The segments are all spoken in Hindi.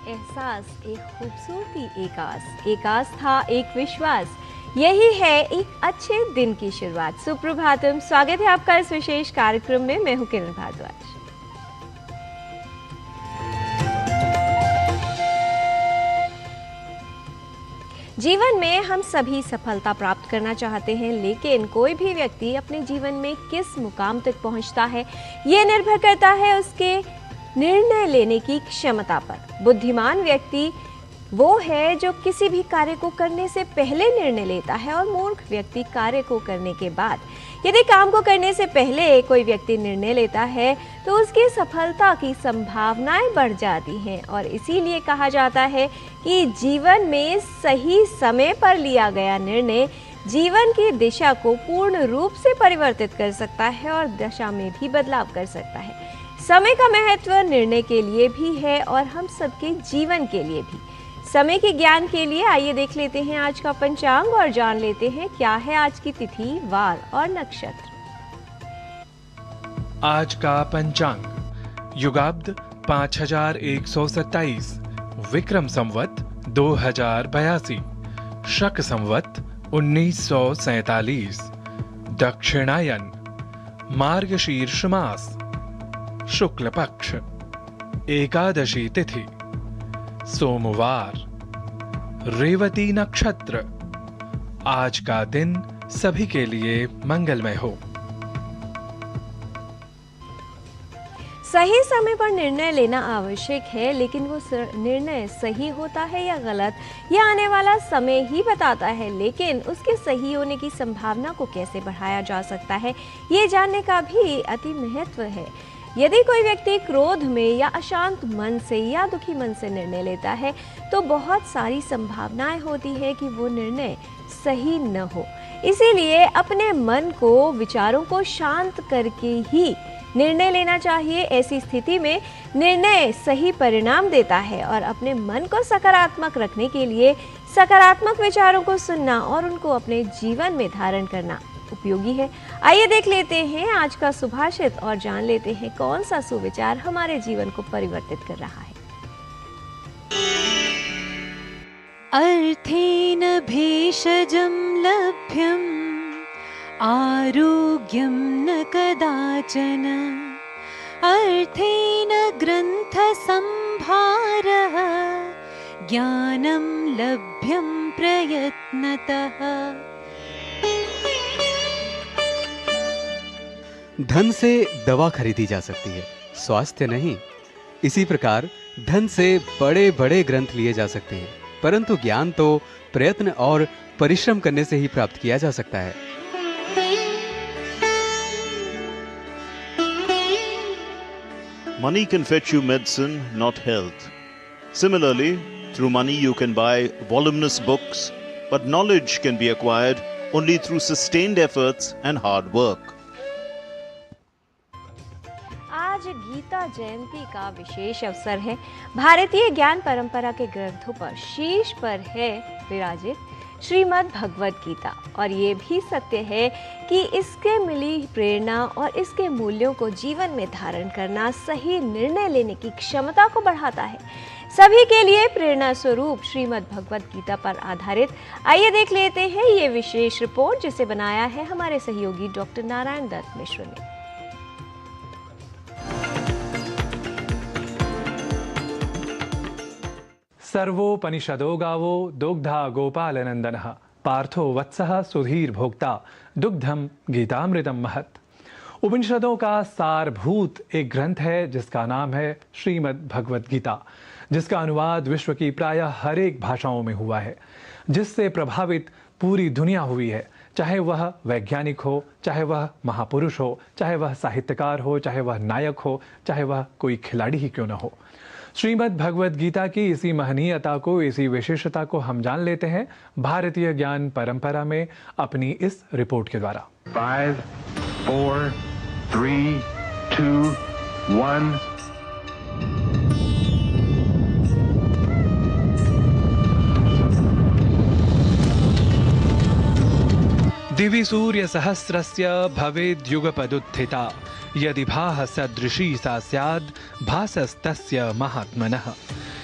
एहसास, एक खूबसूरती, एक आस। एक आस था, एक विश्वास, यही है एक अच्छे दिन की शुरुआत। सुप्रभातम, स्वागत है आपका इस विशेष कार्यक्रम में। मैं हूं किरण भारद्वाज। जीवन में हम सभी सफलता प्राप्त करना चाहते हैं, लेकिन कोई भी व्यक्ति अपने जीवन में किस मुकाम तक पहुंचता है, ये निर्भर करता है उसके निर्णय लेने की क्षमता पर। बुद्धिमान व्यक्ति वो है जो किसी भी कार्य को करने से पहले निर्णय लेता है, और मूर्ख व्यक्ति कार्य को करने के बाद। यदि काम को करने से पहले कोई व्यक्ति निर्णय लेता है तो उसकी सफलता की संभावनाएं बढ़ जाती हैं, और इसीलिए कहा जाता है कि जीवन में सही समय पर लिया गया निर्णय जीवन की दिशा को पूर्ण रूप से परिवर्तित कर सकता है और दशा में भी बदलाव कर सकता है। समय का महत्व निर्णय के लिए भी है और हम सबके जीवन के लिए भी। समय के ज्ञान के लिए आइए देख लेते हैं आज का पंचांग और जान लेते हैं क्या है आज की तिथि, वार और नक्षत्र। आज का पंचांग युगाब्द 5127, विक्रम संवत 2082, शक संवत 1947, दक्षिणायन, मार्गशीर्ष मास, शुक्ल पक्ष, एकादशी तिथि, सोमवार, रेवती नक्षत्र। आज का दिन सभी के लिए मंगलमय हो। सही समय पर निर्णय लेना आवश्यक है, लेकिन वो निर्णय सही होता है या गलत, यह आने वाला समय ही बताता है। लेकिन उसके सही होने की संभावना को कैसे बढ़ाया जा सकता है, ये जानने का भी अति महत्व है। यदि कोई व्यक्ति क्रोध में या अशांत मन से या दुखी मन से निर्णय लेता है तो बहुत सारी संभावनाएं होती है कि वो निर्णय सही न हो। इसीलिए अपने मन को, विचारों को शांत करके ही निर्णय लेना चाहिए। ऐसी स्थिति में निर्णय सही परिणाम देता है, और अपने मन को सकारात्मक रखने के लिए सकारात्मक विचारों को सुनना और उनको अपने जीवन में धारण करना उपयोगी है। आइए देख लेते हैं आज का सुभाषित और जान लेते हैं कौन सा सुविचार हमारे जीवन को परिवर्तित कर रहा है। अर्थेन भेषजं लभ्यं आरोग्यं न कदाचन, अर्थेन ग्रन्थसंभारः ज्ञानं लभ्यं प्रयत्नतः। धन से दवा खरीदी जा सकती है, स्वास्थ्य नहीं। इसी प्रकार धन से बड़े बड़े ग्रंथ लिए जा सकते हैं, परंतु ज्ञान तो प्रयत्न और परिश्रम करने से ही प्राप्त किया जा सकता है। Money can fetch you medicine, not health. Similarly, through money you can buy voluminous books, but knowledge can be acquired only through sustained efforts and hard work. आज गीता जयंती का विशेष अवसर है। भारतीय ज्ञान परंपरा के ग्रंथों पर शीर्ष पर है विराजित श्रीमद् भगवत गीता, और ये भी सत्य है कि इसके मिली प्रेरणा और इसके मूल्यों को जीवन में धारण करना सही निर्णय लेने की क्षमता को बढ़ाता है। सभी के लिए प्रेरणा स्वरूप श्रीमद् भगवत गीता पर आधारित आइए देख लेते हैं ये विशेष रिपोर्ट, जिसे बनाया है हमारे सहयोगी डॉक्टर नारायण दत्त मिश्र ने। सर्वोपनिषदो गावो दुग्धा गोपालनंदनः पार्थो वत्सः सुधीर भोक्ता दुग्धम गीतामृतम महत्। उपनिषदों का सारभूत एक ग्रंथ है जिसका नाम है श्रीमद् भगवत गीता, जिसका अनुवाद विश्व की प्रायः हर एक भाषाओं में हुआ है, जिससे प्रभावित पूरी दुनिया हुई है। चाहे वह वैज्ञानिक हो, चाहे वह महापुरुष हो, चाहे वह साहित्यकार हो, चाहे वह नायक हो, चाहे वह कोई खिलाड़ी ही क्यों न हो। श्रीमद् भगवत गीता की इसी महनीयता को, इसी विशेषता को हम जान लेते हैं भारतीय ज्ञान परंपरा में अपनी इस रिपोर्ट के द्वारा। 5, 4, 3, 2, 1। दिवि सूर्य सहस्रस्य भवेद्युगपदुत्थिता यदि भाः सदृशी सा स्याद् भासस्तस्य महात्मनः।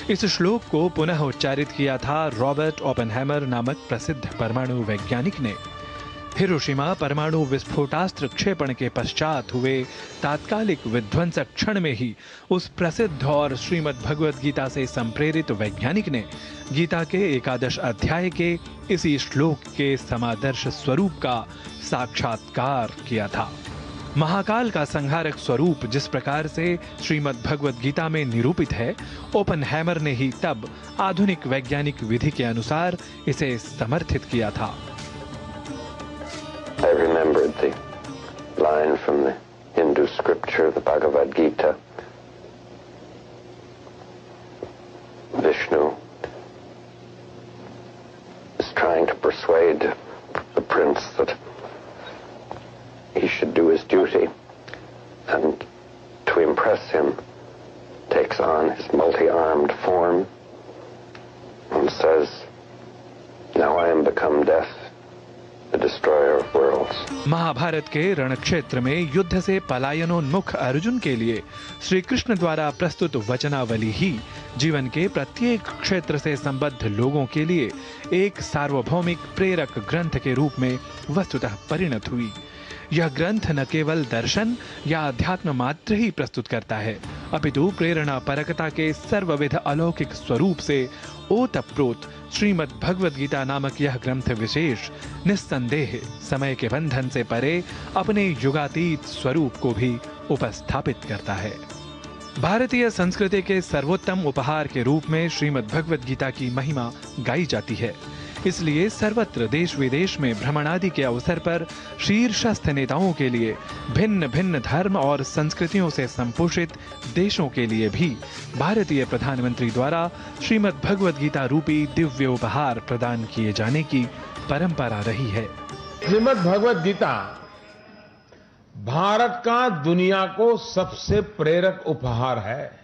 इस श्लोक को पुनः उच्चारित किया था रॉबर्ट ओपेनहाइमर नामक प्रसिद्ध परमाणु वैज्ञानिक ने। हिरोशिमा परमाणु विस्फोटास्त्र क्षेपण के पश्चात हुए तात्कालिक विध्वंसक क्षण में ही उस प्रसिद्ध और श्रीमद् भगवद गीता से संप्रेरित वैज्ञानिक ने गीता के एकादश अध्याय के इसी श्लोक के समादर्श स्वरूप का साक्षात्कार किया था। महाकाल का संहारक स्वरूप जिस प्रकार से श्रीमद् भगवद गीता में निरूपित है, ओपेनहाइमर ने ही तब आधुनिक वैज्ञानिक विधि के अनुसार इसे समर्थित किया था। I remembered the line from the Hindu scripture, the Bhagavad Gita. Vishnu is trying to persuade the prince that he should do his duty, and to impress him takes on his multi-armed form and says, "Now I am become death, the destroyer of worlds." Mahabharat के रणक्षेत्र में युद्ध से पलायनोन्मुख अर्जुन के लिए श्री कृष्ण द्वारा प्रस्तुत वचनावली ही जीवन के प्रत्येक क्षेत्र से संबद्ध लोगों के लिए एक सार्वभौमिक प्रेरक ग्रंथ के रूप में वस्तुतः परिणत हुई। यह ग्रंथ न केवल दर्शन या अध्यात्म मात्र ही प्रस्तुत करता है, अपितु प्रेरणा परकता के सर्वविध अलौकिक स्वरूप से ओतप्रोत श्रीमद् भगवद गीता नामक यह ग्रंथ विशेष निस्संदेह समय के बंधन से परे अपने युगातीत स्वरूप को भी उपस्थापित करता है। भारतीय संस्कृति के सर्वोत्तम उपहार के रूप में श्रीमद् भगवद गीता की महिमा गाई जाती है। इसलिए सर्वत्र देश विदेश में भ्रमण आदि के अवसर पर शीर्षस्थ नेताओं के लिए भिन्न भिन्न धर्म और संस्कृतियों से संपोषित देशों के लिए भी भारतीय प्रधानमंत्री द्वारा श्रीमद् भगवद गीता रूपी दिव्य उपहार प्रदान किए जाने की परंपरा रही है। श्रीमद् भगवद गीता भारत का दुनिया को सबसे प्रेरक उपहार है।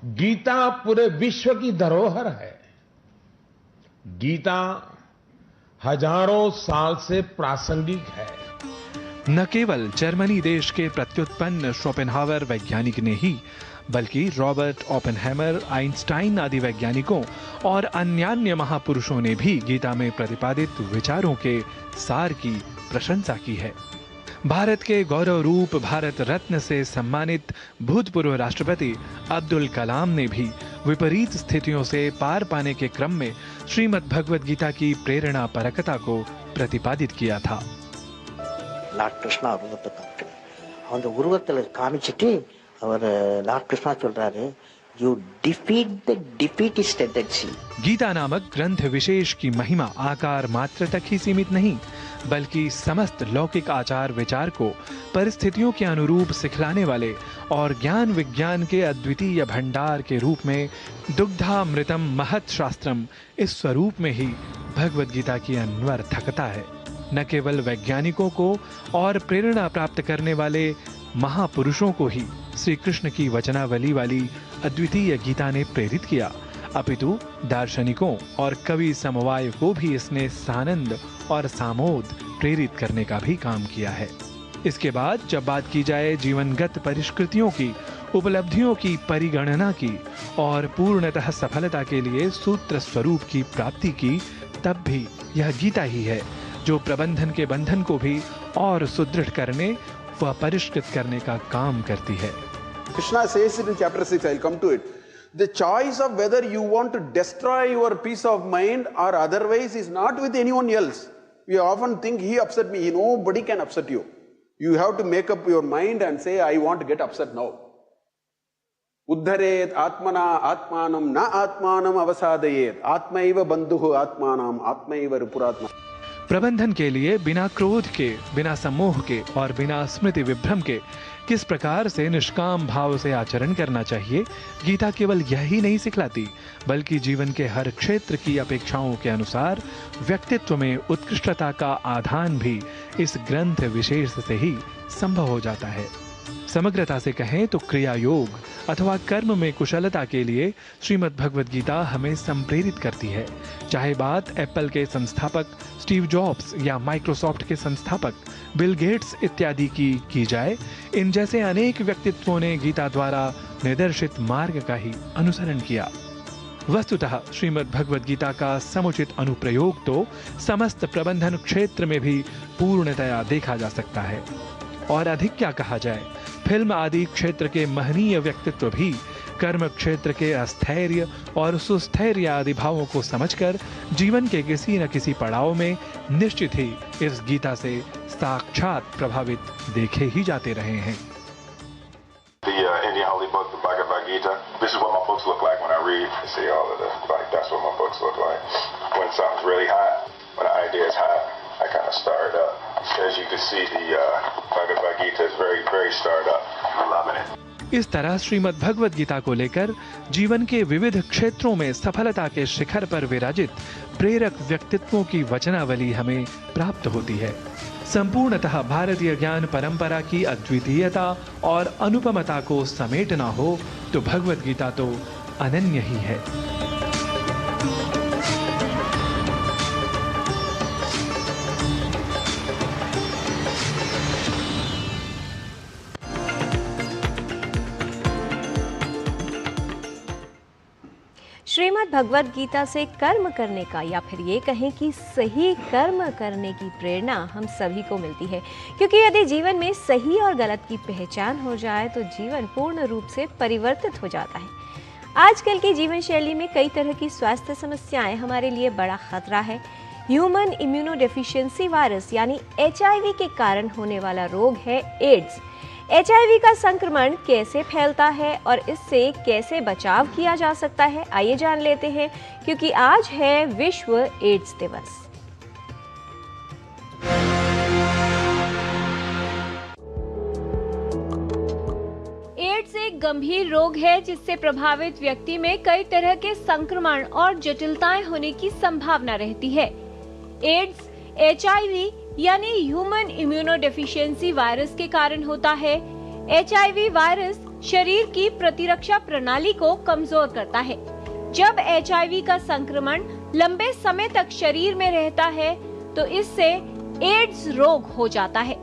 गीता पूरे विश्व की धरोहर है। गीता हजारों साल से प्रासंगिक है। न केवल जर्मनी देश के प्रत्युत्पन्न शोपेनहावर वैज्ञानिक ने ही, बल्कि रॉबर्ट ओपेनहाइमर, आइंस्टाइन आदि वैज्ञानिकों और अन्यान्य महापुरुषों ने भी गीता में प्रतिपादित विचारों के सार की प्रशंसा की है। भारत के गौरव रूप भारत रत्न से सम्मानित भूतपूर्व राष्ट्रपति अब्दुल कलाम ने भी विपरीत स्थितियों से पार पाने के क्रम में श्रीमद् भगवद गीता की प्रेरणा परकता को प्रतिपादित किया था। லார்ட் கிருஷ்ணா உருவத்தை காமிக்கிறார். அந்த உருவத்தில் காமிச்சிட்டு அவர் லார்ட் கிருஷ்ணா சொல்றாரு, "You defeat the defeatist tendency." Gita नामक ग्रंथ विशेष की महिमा आकार मात्र तक ही सीमित नहीं, बल्कि समस्त लौकिक आचार विचार को परिस्थितियों के अनुरूप सिखलाने वाले और ज्ञान विज्ञान के अद्वितीय भंडार के रूप में दुग्धामृतम महत् शास्त्रम इस स्वरूप में ही भगवद गीता की अन्वर्थकता है। न केवल वैज्ञानिकों को और प्रेरणा प्राप्त करने वाले महापुरुषों को ही श्री कृष्ण की वचनावली वाली अद्वितीय गीता ने प्रेरित किया, अपितु दार्शनिकों और कवि समवाय को भी इसने सानंद और सामोद प्रेरित करने का भी काम किया है। इसके बाद जब बात की जाए जीवनगत परिष्कृतियों की, उपलब्धियों की परिगणना की और पूर्णतः सफलता के लिए सूत्र स्वरूप की प्राप्ति की, तब भी यह गीता ही है जो प्रबंधन के बंधन को भी और सुदृढ़ करने व परिष्कृत करने का काम करती है। Krishna says it in chapter 6, I'll come to it. The choice of whether you want to destroy your peace of mind or otherwise is not with anyone else. We often think he upset me. Nobody can upset you. You have to make up your mind and say, I want to get upset now. Uddharet atmana atmanam na atmanam avasadayet. Atmaiva bandhuhu atmanam atmaiva rupuratma. प्रबंधन के लिए बिना क्रोध के, बिना सम्मोह के और बिना स्मृति विभ्रम के किस प्रकार से निष्काम भाव से आचरण करना चाहिए, गीता केवल यही नहीं सिखलाती, बल्कि जीवन के हर क्षेत्र की अपेक्षाओं के अनुसार व्यक्तित्व में उत्कृष्टता का आधान भी इस ग्रंथ विशेष से ही संभव हो जाता है। समग्रता से कहें तो क्रिया योग अथवा कर्म में कुशलता के लिए श्रीमद् भगवद गीता हमें संप्रेरित करती है। चाहे बात एप्पल के संस्थापक स्टीव जॉब्स या माइक्रोसॉफ्ट के संस्थापक बिल गेट्स इत्यादि की जाए, इन जैसे अनेक व्यक्तित्वों ने गीता द्वारा निर्देशित मार्ग का ही अनुसरण किया। वस्तुतः श्रीमद् भगवद गीता का समुचित अनुप्रयोग तो समस्त प्रबंधन क्षेत्र में भी पूर्णतया देखा जा सकता है। और अधिक क्या कहा जाए, फिल्म आदि क्षेत्र के महनीय व्यक्तित्व भी कर्म क्षेत्र के अस्थैर्य और सुस्थैर्य आदि भावों को समझकर जीवन के किसी न किसी पड़ाव में निश्चित ही इस गीता से साक्षात प्रभावित देखे ही जाते रहे हैं। The Indian holy book, the Bhagavad Gita. This is what my books look like when I read. I see all of this. Like that's what my books look like. When something's really hot, when an idea is hot, I kind of stir it up. As you can see, the Bhagavad Gita is very, very stirred up. I'm loving it. इस तरह श्रीमद् भगवद गीता को लेकर जीवन के विविध क्षेत्रों में सफलता के शिखर पर विराजित प्रेरक व्यक्तित्वों की वचनावली हमें प्राप्त होती है। संपूर्णतः भारतीय ज्ञान परंपरा की अद्वितीयता और अनुपमता को समेटना हो तो भगवद गीता तो अनन्य ही है। श्रीमद् भगवद गीता से कर्म करने का या फिर ये कहें कि सही कर्म करने की प्रेरणा हम सभी को मिलती है, क्योंकि यदि जीवन में सही और गलत की पहचान हो जाए तो जीवन पूर्ण रूप से परिवर्तित हो जाता है। आजकल की जीवन शैली में कई तरह की स्वास्थ्य समस्याएं हमारे लिए बड़ा खतरा है। ह्यूमन इम्यूनोडेफिशिएंसी वायरस यानी HIV के कारण होने वाला रोग है एड्स। HIV का संक्रमण कैसे फैलता है और इससे कैसे बचाव किया जा सकता है, आइए जान लेते हैं, क्योंकि आज है विश्व एड्स दिवस। एड्स एक गंभीर रोग है जिससे प्रभावित व्यक्ति में कई तरह के संक्रमण और जटिलताएं होने की संभावना रहती है। एड्स HIV यानी ह्यूमन इम्यूनोडेफिशिएंसी वायरस के कारण होता है। HIV वायरस शरीर की प्रतिरक्षा प्रणाली को कमजोर करता है। जब HIV का संक्रमण लंबे समय तक शरीर में रहता है तो इससे एड्स रोग हो जाता है।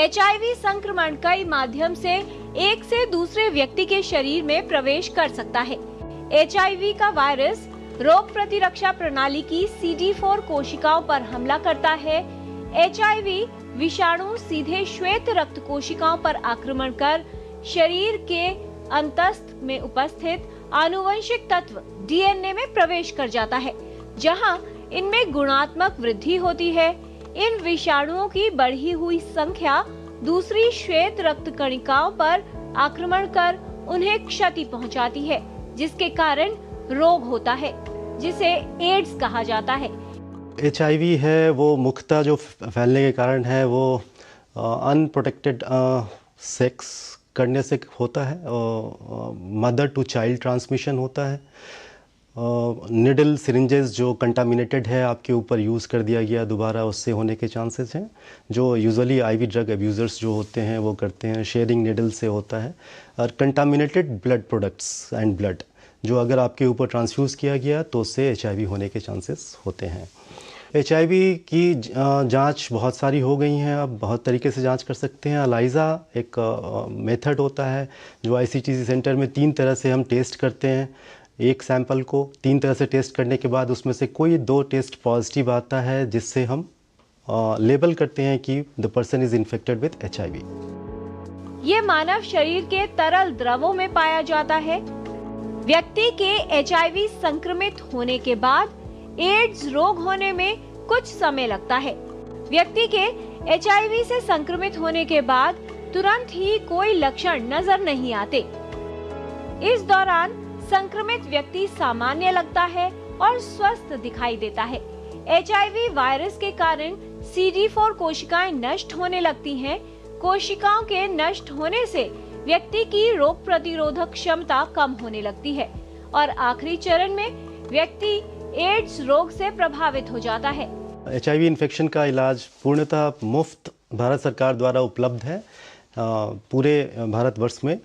HIV संक्रमण कई माध्यम से एक से दूसरे व्यक्ति के शरीर में प्रवेश कर सकता है। HIV का वायरस रोग प्रतिरक्षा प्रणाली की CD4 कोशिकाओं पर हमला करता है। HIV विषाणु सीधे श्वेत रक्त कोशिकाओं पर आक्रमण कर शरीर के अंतस्थ में उपस्थित आनुवंशिक तत्व DNA में प्रवेश कर जाता है, जहां इनमें गुणात्मक वृद्धि होती है। इन विषाणुओं की बढ़ी हुई संख्या दूसरी श्वेत रक्त कणिकाओं पर आक्रमण कर उन्हें क्षति पहुंचाती है, जिसके कारण रोग होता है, जिसे एड्स कहा जाता है। HIV है वो मुख्यतः जो फैलने के कारण है वो अनप्रोटेक्टेड सेक्स करने से होता है, मदर टू चाइल्ड ट्रांसमिशन होता है, निडल सिरिंजेस जो कंटामिनेटेड है आपके ऊपर यूज़ कर दिया गया दोबारा, उससे होने के चांसेस हैं, जो यूजुअली IV ड्रग अब्यूज़र्स जो होते हैं वो करते हैं। शेयरिंग निडल से होता है। और contaminated blood products and blood जो अगर आपके ऊपर ट्रांसफ्यूज़ किया गया तो उससे HIV होने के चांसेस होते हैं। HIV की जांच बहुत सारी हो गई हैं, अब बहुत तरीके से जांच कर सकते हैं। अलाइज़ा एक मेथड होता है जो ICTC सेंटर में 3 तरह से हम टेस्ट करते हैं। एक सैंपल को 3 तरह से टेस्ट करने के बाद उसमें से कोई 2 टेस्ट पॉजिटिव आता है, जिससे हम लेबल करते हैं कि the person is infected with HIV। ये मानव शरीर के तरल द्रवों में पाया जाता है। व्यक्ति के HIV संक्रमित होने के बाद एड्स रोग होने में कुछ समय लगता है। व्यक्ति के HIV से संक्रमित होने के बाद तुरंत ही कोई लक्षण नजर नहीं आते। इस दौरान संक्रमित व्यक्ति सामान्य लगता है और स्वस्थ दिखाई देता है। HIV वायरस के कारण CD4 कोशिकाएं नष्ट होने लगती हैं। कोशिकाओं के नष्ट होने से व्यक्ति की रोग प्रतिरोधक क्षमता कम होने लगती है और आखिरी चरण में व्यक्ति एड्स रोग से प्रभावित हो जाता है। HIV इन्फेक्शन का इलाज पूर्णतः मुफ्त भारत सरकार द्वारा उपलब्ध है। पूरे भारतवर्ष में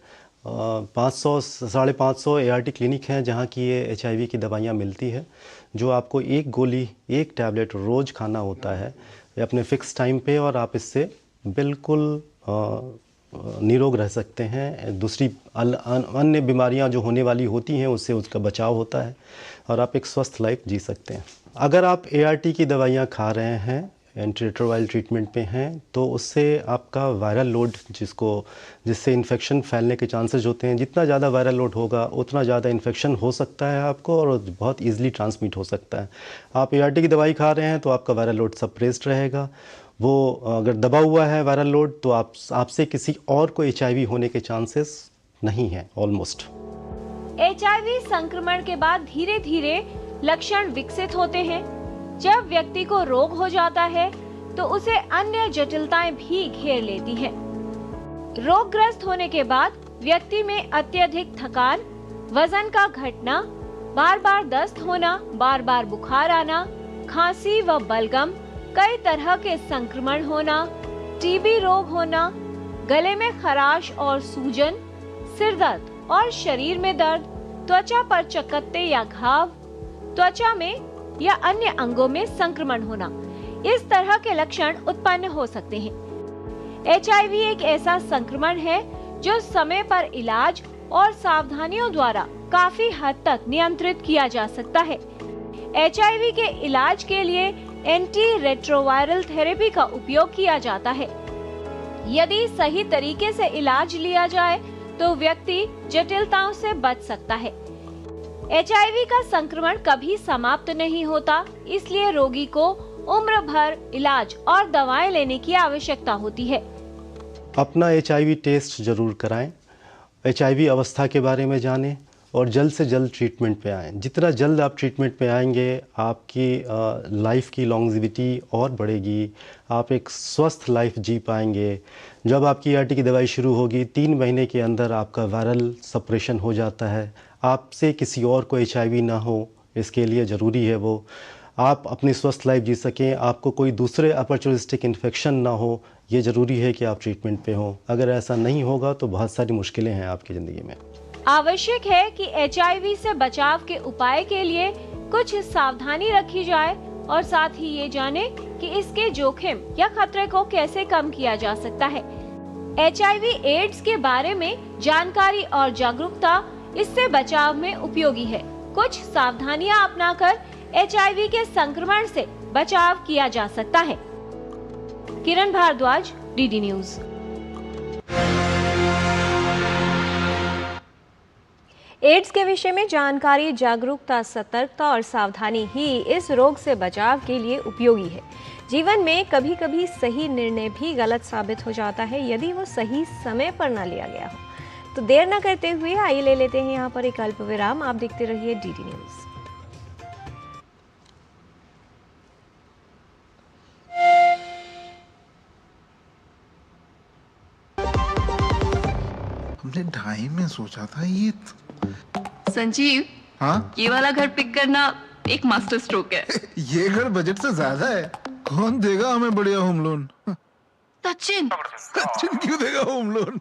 500-550 ART क्लिनिक हैं जहां की ये HIV की दवाइयां मिलती है, जो आपको एक गोली, एक टैबलेट रोज़ खाना होता है अपने फिक्स टाइम पे, और आप इससे बिल्कुल निरोग रह सकते हैं। दूसरी अन्य बीमारियां जो होने वाली होती हैं उससे उसका बचाव होता है और आप एक स्वस्थ लाइफ जी सकते हैं। अगर आप ART की दवाइयां खा रहे हैं, एंटीरिट्रोवायरल ट्रीटमेंट पे हैं, तो उससे आपका वायरल लोड जिससे इन्फेक्शन फैलने के चांसेस होते हैं, जितना ज़्यादा वायरल लोड होगा उतना ज़्यादा इन्फेक्शन हो सकता है आपको और बहुत ईजिली ट्रांसमिट हो सकता है। आप ART की दवाई खा रहे हैं तो आपका वायरल लोड सप्रेस्ड रहेगा। वो अगर दबा हुआ है वायरल लोड तो आपसे किसी और को HIV होने के चांसेस नहीं हैं ऑलमोस्ट। HIV संक्रमण के बाद धीरे धीरे लक्षण विकसित होते हैं। जब व्यक्ति को रोग हो जाता है तो उसे अन्य जटिलताएं भी घेर लेती हैं। रोगग्रस्त होने के बाद व्यक्ति में अत्यधिक थकान, वजन का घटना, बार बार दस्त होना, बार बार बुखार आना, खांसी व बलगम, कई तरह के संक्रमण होना, TB रोग होना, गले में खराश और सूजन, सिर दर्द और शरीर में दर्द, त्वचा पर चकत्ते या घाव, त्वचा में या अन्य अंगों में संक्रमण होना, इस तरह के लक्षण उत्पन्न हो सकते हैं। HIV एक ऐसा संक्रमण है जो समय पर इलाज और सावधानियों द्वारा काफी हद तक नियंत्रित किया जा सकता है। HIV के इलाज के लिए एंटी रेट्रोवायरल थेरेपी का उपयोग किया जाता है। यदि सही तरीके से इलाज लिया जाए तो व्यक्ति जटिलताओं से बच सकता है। HIV का संक्रमण कभी समाप्त नहीं होता, इसलिए रोगी को उम्र भर इलाज और दवाएं लेने की आवश्यकता होती है। अपना HIV टेस्ट जरूर कराएं, HIV अवस्था के बारे में जानें और जल्द से जल्द ट्रीटमेंट पे आएँ। जितना जल्द आप ट्रीटमेंट पे आएंगे आपकी लाइफ की लॉन्गेविटी और बढ़ेगी, आप एक स्वस्थ लाइफ जी पाएंगे। जब आपकी ART की दवाई शुरू होगी 3 महीने के अंदर आपका वायरल सप्रेशन हो जाता है। आपसे किसी और को HIV ना हो, इसके लिए ज़रूरी है वो आप अपनी स्वस्थ लाइफ जी सकें, आपको कोई दूसरे अपॉर्चुनिस्टिक इन्फेक्शन ना हो, ये ज़रूरी है कि आप ट्रीटमेंट पे हों। अगर ऐसा नहीं होगा तो बहुत सारी मुश्किलें हैं आपकी ज़िंदगी में। आवश्यक है कि HIV से बचाव के उपाय के लिए कुछ सावधानी रखी जाए और साथ ही ये जाने कि इसके जोखिम या खतरे को कैसे कम किया जा सकता है। HIV एड्स के बारे में जानकारी और जागरूकता इससे बचाव में उपयोगी है। कुछ सावधानियां अपनाकर HIV के संक्रमण से बचाव किया जा सकता है। किरण भारद्वाज, DD न्यूज। एड्स के विषय में जानकारी, जागरूकता, सतर्कता और सावधानी ही इस रोग से बचाव के लिए उपयोगी है। जीवन में कभी कभी सही निर्णय भी गलत साबित हो जाता है यदि वो सही समय पर न लिया गया हो। तो देर न करते हुए आइए ले लेते हैं यहाँ पर एक अल्प विराम। आप देखते रहिए DD न्यूज। हमने 2.5 में सोचा था ये। संजीव, हाँ, ये वाला घर पिक करना एक मास्टर स्ट्रोक है। ये घर बजट से ज्यादा है। कौन देगा हमें बढ़िया होम लोन? सचिन। सचिन क्यों देगा होम लोन?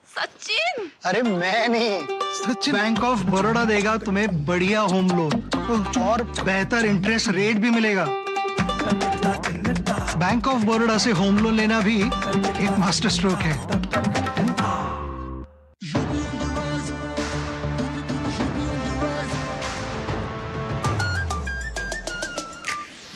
सचिन? अरे मैं नहीं, सचिन। बैंक ऑफ बड़ौदा देगा तुम्हें बढ़िया होम लोन और बेहतर इंटरेस्ट रेट भी मिलेगा। बैंक ऑफ बड़ौदा से होम लोन लेना भी एक मास्टर स्ट्रोक है।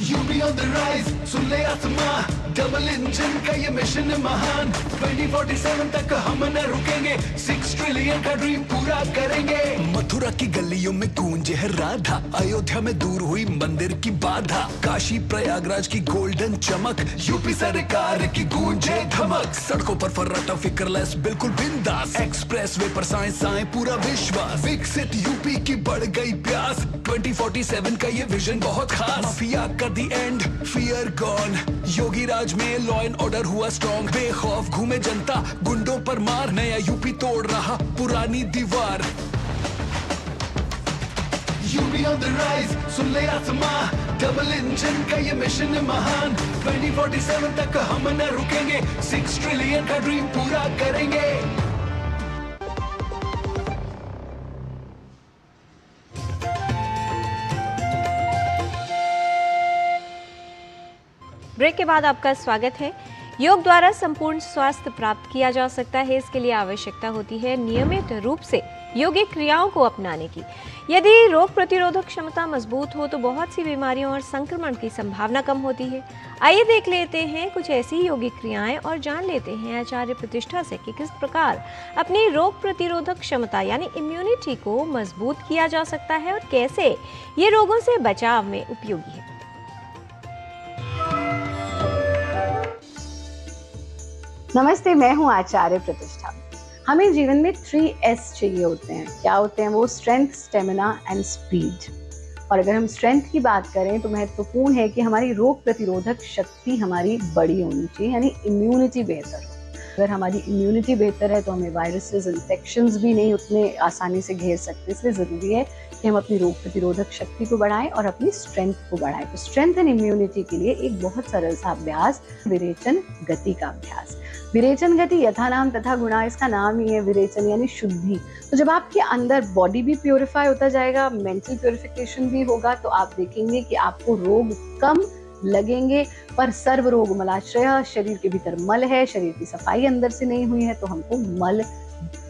यूपी ऑन द राइज, सुन ले आसमां, डबल इंजन का ये मिशन महान। 2047 तक हम न रुकेंगे, 6 ट्रिलियन का ड्रीम पूरा करेंगे। मथुरा की गलियों में गूंजे है राधा, अयोध्या में दूर हुई मंदिर की बाधा, काशी प्रयागराज की गोल्डन चमक, यूपी सरकार की गूंजे धमक। सड़कों पर फर्राटा फिक्रलेस बिल्कुल बिंदास, एक्सप्रेस वे पर साइंस आए पूरा विश्वास। विकसित यूपी की बढ़ गई प्यास, 2047 का ये विजन बहुत खास। माफिया का दी एंड, फियर गॉन, योगी राज में लॉ एंड ऑर्डर हुआ स्ट्रॉन्ग। बेखौफ घूमे जनता, गुंडों पर मार, नया यूपी तोड़ रहा पुरानी दीवार। यूपी ऑन द राइज, सुन ले आसमां, डबल इंजन का ये मिशन महान। 2047 तक हम न रुकेंगे, 6 ट्रिलियन का ड्रीम पूरा करेंगे। ब्रेक के बाद आपका स्वागत है। योग द्वारा संपूर्ण स्वास्थ्य प्राप्त किया जा सकता है। इसके लिए आवश्यकता होती है नियमित रूप से योगिक क्रियाओं को अपनाने की। यदि रोग प्रतिरोधक क्षमता मजबूत हो तो बहुत सी बीमारियों और संक्रमण की संभावना कम होती है। आइए देख लेते हैं कुछ ऐसी योगिक क्रियाएं और जान लेते हैं आचार्य प्रतिष्ठा से कि किस प्रकार अपनी रोग प्रतिरोधक क्षमता यानी इम्यूनिटी को मजबूत किया जा सकता है और कैसे ये रोगों से बचाव में उपयोगी है। नमस्ते, मैं हूं आचार्य प्रतिष्ठा। हमें जीवन में 3S चाहिए होते हैं। क्या होते हैं वो? Strength, stamina and speed. और अगर हम स्ट्रेंथ की बात करें तो महत्वपूर्ण है कि हमारी रोग प्रतिरोधक शक्ति हमारी बड़ी होनी चाहिए, यानी इम्यूनिटी बेहतर हो। अगर हमारी इम्यूनिटी बेहतर है तो हमें वायरसेस, इन्फेक्शंस भी नहीं उतने आसानी से घेर सकते। इसलिए ज़रूरी है कि हम अपनी रोग प्रतिरोधक शक्ति को बढ़ाएं और अपनी स्ट्रेंथ को बढ़ाएं। तो स्ट्रेंथ एंड इम्यूनिटी के लिए एक बहुत सरल सा अभ्यास, विरेचन गति का अभ्यास। विरेचन गति यथा नाम तथा गुणा, इसका नाम ही है विरेचन यानी शुद्धि। तो जब आपके अंदर बॉडी भी प्योरीफाई होता जाएगा, मेंटल प्योरिफिकेशन भी होगा, तो आप देखेंगे कि आपको रोग कम लगेंगे। पर सर्व रोग मलाश्रय, शरीर के भीतर मल है, शरीर की सफाई अंदर से नहीं हुई है तो हमको मल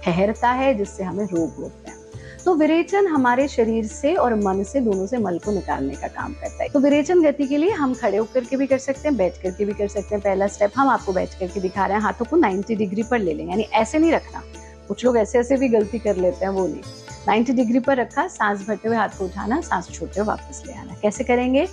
ठहरता है, जिससे हमें रोग होते हैं। तो विरेचन हमारे शरीर से और मन से, दोनों से मल को निकालने का काम करता है। तो विरेचन गति के लिए हम खड़े होकर के भी कर सकते हैं, बैठ करके भी कर सकते हैं। पहला स्टेप हम आपको बैठ करके दिखा रहे हैं। हाथों को 90 डिग्री पर ले लें, यानी ऐसे नहीं रखना। कुछ लोग ऐसे ऐसे भी गलती कर लेते हैं, वो नहीं। 90 डिग्री पर रखा, सांस भरते हुए हाथ को उठाना, सांस छोड़ते हुए वापस ले आना। कैसे करेंगे?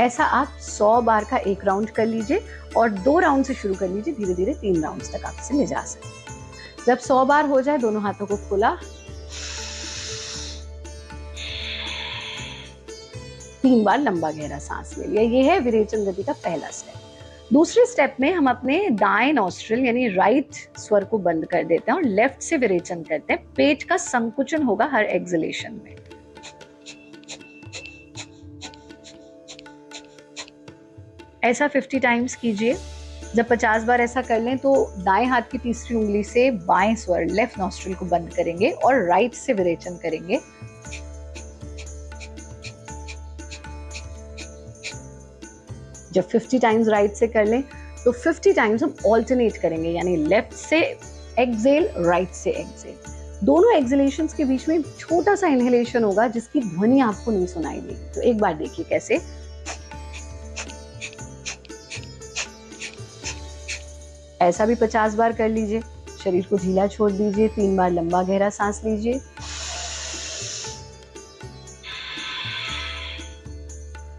ऐसा आप 100 बार का एक राउंड कर लीजिए और 2 राउंड से शुरू कर लीजिए। धीरे धीरे 3 राउंड्स तक आप इसे ले जा सकते हैं। जब 100 बार हो जाए, दोनों हाथों को खोला, 3 बार लंबा गहरा सांस ले लिया। ये है विरेचन गति का पहला स्टेप। दूसरे स्टेप में हम अपने दाएं नॉस्ट्रिल यानी राइट स्वर को बंद कर देते हैं और लेफ्ट से विरेचन करते हैं। पेट का संकुचन होगा हर एक्सलेशन में। ऐसा 50 टाइम्स कीजिए। जब 50 बार ऐसा कर लें तो दाएं हाथ की तीसरी उंगली से बाएं स्वर लेफ्ट नॉस्ट्रिल को बंद करेंगे और राइट से विरेचन करेंगे। जब 50 टाइम्स राइट से कर लें तो 50 टाइम्स हम ऑल्टरनेट करेंगे, यानी लेफ्ट से एक्सहेल, राइट से एक्सहेल। दोनों एक्सहेलेशंस के बीच में छोटा सा इनहेलेशन होगा जिसकी ध्वनि आपको नहीं सुनाई देगी। तो एक बार देखिए कैसे। ऐसा भी 50 बार कर लीजिए। शरीर को ढीला छोड़ दीजिए। 3 बार लंबा गहरा सांस लीजिए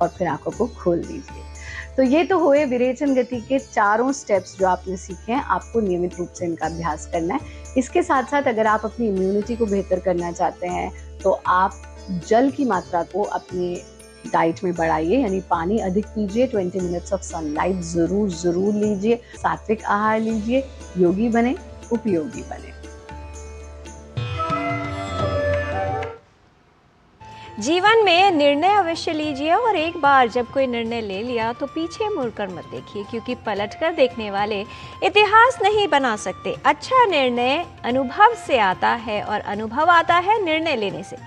और फिर आंखों को खोल दीजिए। तो ये तो हुए विरेचन गति के चारों स्टेप्स जो आपने सीखे हैं। आपको नियमित रूप से इनका अभ्यास करना है। इसके साथ साथ अगर आप अपनी इम्यूनिटी को बेहतर करना चाहते हैं तो आप जल की मात्रा को अपने डाइट में बढ़ाइए, यानी पानी अधिक पीजिए। 20 मिनट्स ऑफ सनलाइट जरूर लीजिए। सात्विक आहार लीजिए। योगी बने, उपयोगी बने। जीवन में निर्णय अवश्य लीजिए और एक बार जब कोई निर्णय ले लिया तो पीछे मुड़कर मत देखिए, क्योंकि पलटकर देखने वाले इतिहास नहीं बना सकते। अच्छा निर्णय अनुभव से आता है और अनुभव आता है निर्णय लेने से।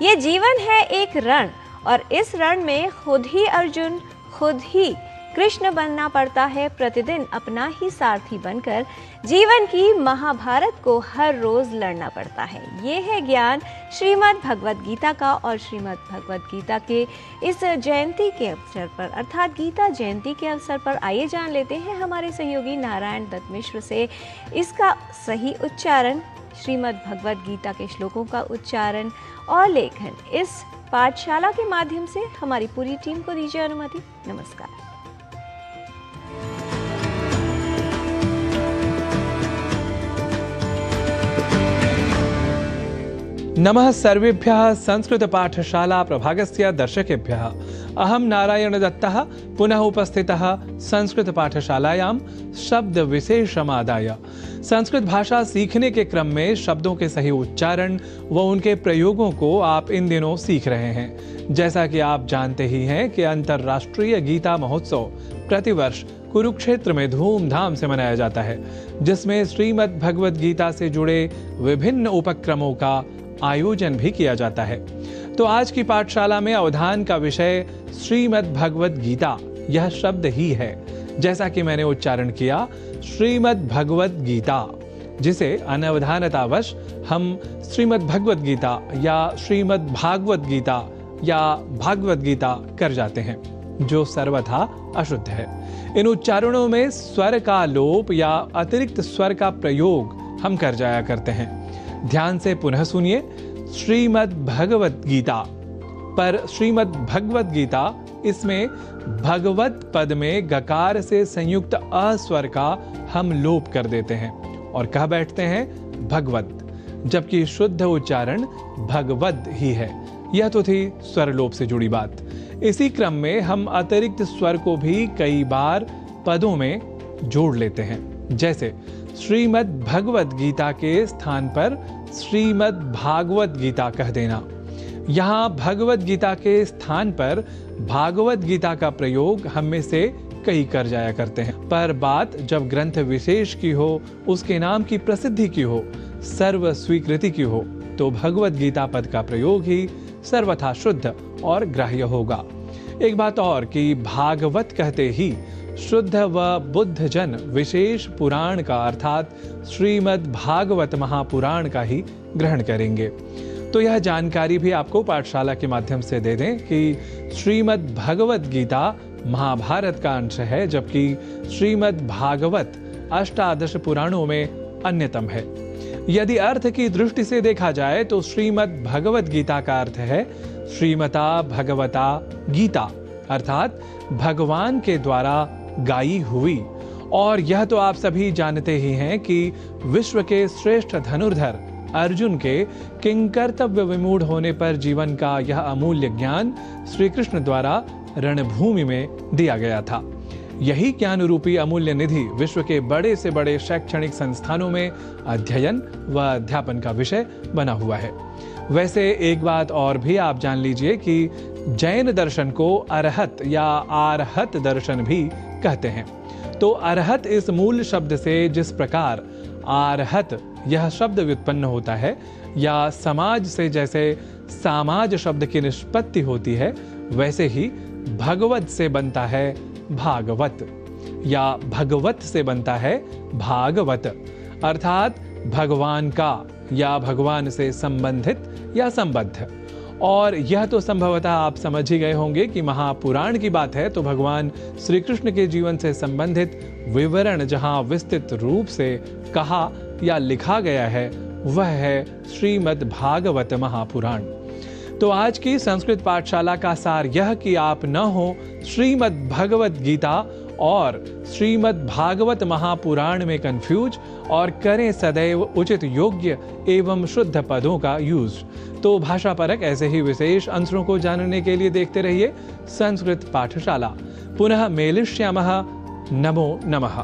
ये जीवन है एक रण और इस रण में खुद ही अर्जुन, खुद ही कृष्ण बनना पड़ता है। प्रतिदिन अपना ही सारथी बनकर जीवन की महाभारत को हर रोज लड़ना पड़ता है। ये है ज्ञान श्रीमद् भगवद गीता का। और श्रीमद् भगवद गीता के इस जयंती के अवसर पर, अर्थात गीता जयंती के अवसर पर, आइए जान लेते हैं हमारे सहयोगी नारायण दत्त मिश्र से इसका सही उच्चारण, श्रीमद् भगवद गीता के श्लोकों का उच्चारण और लेखन। इस पाठशाला के माध्यम से हमारी पूरी टीम को दीजिए अनुमति। नमस्कार। नमः सर्वेभ्यः संस्कृत पाठशाला प्रभागस्य दर्शकेभ्यः। अहं नारायण दत्तः पुनः उपस्थितः संस्कृत पाठशालायां शब्द विशेषमादाय। संस्कृत भाषा सीखने के क्रम में शब्दों के सही उच्चारण व उनके प्रयोगों को आप इन दिनों सीख रहे हैं। जैसा कि आप जानते ही हैं कि अंतर्राष्ट्रीय गीता महोत्सव प्रतिवर्ष कुरुक्षेत्र में धूमधाम से मनाया जाता है, जिसमें श्रीमद् भगवद गीता से जुड़े विभिन्न उपक्रमों का आयोजन भी किया जाता है। तो आज की पाठशाला में अवधान का विषय श्रीमद् भगवद गीता, यह शब्द ही है, जैसा कि मैंने उच्चारण किया, श्रीमद् भगवद गीता, जिसे अनवधानतावश हम श्रीमद् भगवद गीता या श्रीमद् भागवत गीता या भागवत गीता कर जाते हैं, जो सर्वथा अशुद्ध है। इन उच्चारणों में स्वर का लोप या अतिरिक्त स्वर का प्रयोग हम कर जाया करते हैं। ध्यान से पुनः सुनिए, श्रीमद् भगवत गीता, पर श्रीमद् भगवत गीता, इसमें भगवत पद में गकार से संयुक्त अ स्वर का हम लोप कर देते हैं और कह बैठते हैं भगवत, जबकि शुद्ध उच्चारण भगवद ही है। यह तो थी स्वर लोप से जुड़ी बात। इसी क्रम में हम अतिरिक्त स्वर को भी कई बार पदों में जोड़ लेते हैं, जैसे श्रीमद् भगवद गीता के स्थान पर श्रीमद् भागवत गीता कह देना। यहाँ भगवत गीता के स्थान पर भागवत गीता का प्रयोग हम में से कई कर जाया करते हैं, पर बात जब ग्रंथ विशेष की हो, उसके नाम की प्रसिद्धि की हो, सर्व स्वीकृति की हो, तो भगवत गीता पद का प्रयोग ही सर्वथा शुद्ध और ग्राह्य होगा। एक बात और कि भागवत कहते ही शुद्ध व बुद्ध जन विशेष पुराण का अर्थात श्रीमद् भागवत महापुराण का ही ग्रहण करेंगे। तो यह जानकारी भी आपको पाठशाला के माध्यम से दे दें कि श्रीमद् भगवत गीता महाभारत का अंश है, जबकि श्रीमद् भागवत अष्टादश पुराणों में अन्यतम है। यदि अर्थ की दृष्टि से देखा जाए तो श्रीमद् भगवत गीता का अर्थ है श्रीमता भगवता गीता, अर्थात भगवान के द्वारा गाई हुई। और यह तो आप सभी जानते ही हैं कि विश्व के श्रेष्ठ धनुर्धर अर्जुन के किंकर्तव्य विमूढ़ होने पर जीवन का यह अमूल्य ज्ञान श्री कृष्ण द्वारा रणभूमि में दिया गया था। यही ज्ञान रूपी अमूल्य निधि विश्व के बड़े से बड़े शैक्षणिक संस्थानों में अध्ययन व अध्यापन का विषय बना हुआ है। वैसे एक बात और भी आप जान लीजिए कि जैन दर्शन को अरहत या आरहत दर्शन भी कहते हैं। तो अरहत इस मूल शब्द से जिस प्रकार आरहत यह शब्द व्युत्पन्न होता है, या समाज से जैसे सामाज शब्द की निष्पत्ति होती है, वैसे ही भगवत से बनता है भागवत, या भगवत से बनता है भागवत, अर्थात भगवान का या भगवान से संबंधित या संबद्ध। और यह तो संभवतः आप समझ ही गए होंगे कि महापुराण की बात है तो भगवान श्री कृष्ण के जीवन से संबंधित विवरण जहां विस्तृत रूप से कहा या लिखा गया है, वह है श्रीमद् भागवत महापुराण। तो आज की संस्कृत पाठशाला का सार यह कि आप न हो श्रीमद् भगवत गीता और श्रीमद् भागवत महापुराण में कंफ्यूज, और करें सदैव उचित योग्य एवं शुद्ध पदों का यूज। तो भाषा परक ऐसे ही विशेष अंशों को जानने के लिए देखते रहिए संस्कृत पाठशाला। पुनः मेलिष्यामः। नमो नमः।